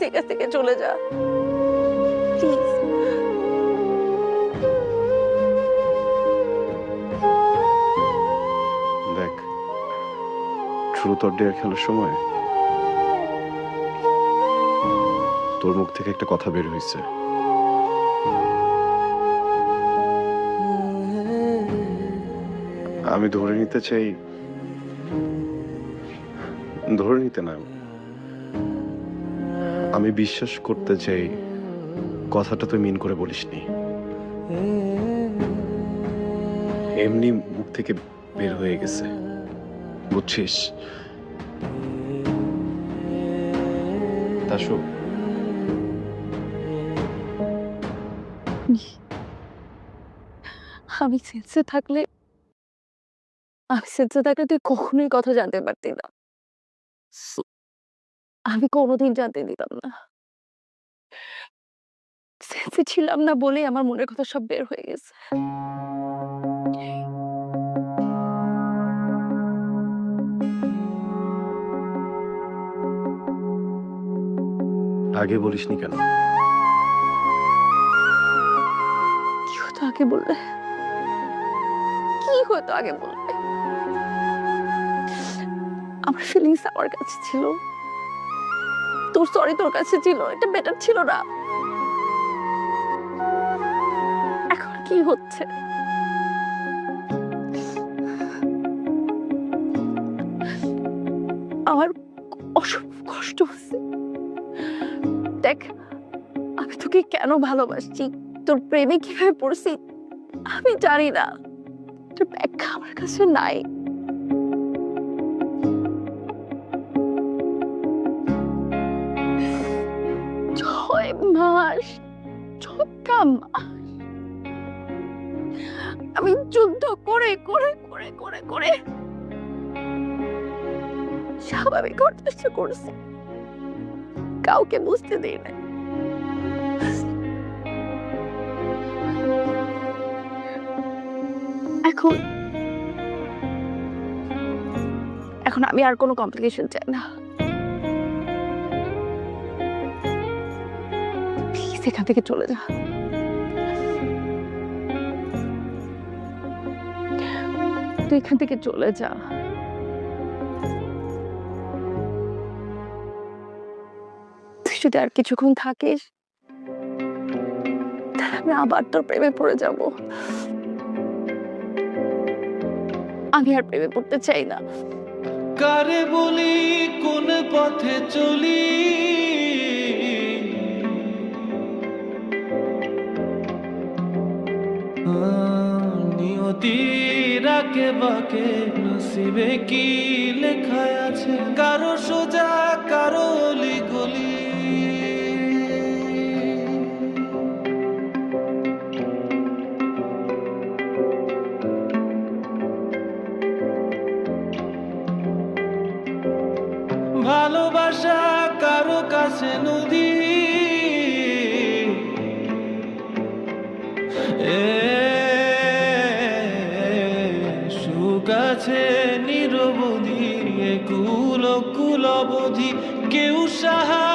এখান থেকে চলে যা প্লিজ। দেখ, ট্রুথ অর ডেয়ার খেলার সময় তোর মুখ থেকে একটা কথা বের হয়েছে। আমি ধরে নিতে চাই, ধরে নিতে না, আমি বিশ্বাস করতে চাই কথাটা তুই মিন করে বলিসনি, এমনি মুখ থেকে বের হয়ে গেছে, বুঝছিস? তাসু, আমি সেন্সে থাকলে তুই কখনোই কথা জানতে পারতি না। আমি কোনোদিন জানতে দিতাম না। সেন্সে ছিলাম না বলেই আমার মনের কথা সব বের হয়ে গেছে। আগে বলিসনি কেন? কি হতো আগে বললে? কি হতো আগে বললে? আমার ফিলিংস আমার কাছে ছিল, তোর সরি তোর কাছে ছিল, এটা বেটার ছিল না? এখন কি হচ্ছে? আমার অসম্ভব কষ্ট হচ্ছে। দেখ, আমি তোকে কেন ভালোবাসছি, তোর প্রেমে কিভাবে পড়ছি আমি জানি না, তোর ব্যাখ্যা আমার কাছে নাই। 6 মাস, 6টা মাস আমি যুদ্ধ করে করে করে করে করে স্বাভাবিক হওয়ার চেষ্টা করছি, কাউকে বুঝতে দিই না। এখন এখন আমি আর কোনো কমপ্লিকেশন চাই না। প্লিজ এখান থেকে চলে যা। তুই এখান থেকে চলে যা। তুই যদি আর কিছুক্ষণ থাকিস তাহলে আমি আবার তোর প্রেমে পড়ে যাব। আমি আর প্রেমে পড়তে চাই না। কারে বলি কোন পথে চলি, নিয়তির আঁকে বাঁকে নসিবে কি লেখা আছে, কারো সোজা কারো অলি গলি। ভালোবাসা কারো কাছে নদী, সুখ আছে নিরবধি, কুল কুল অবধি, কেউ সাহা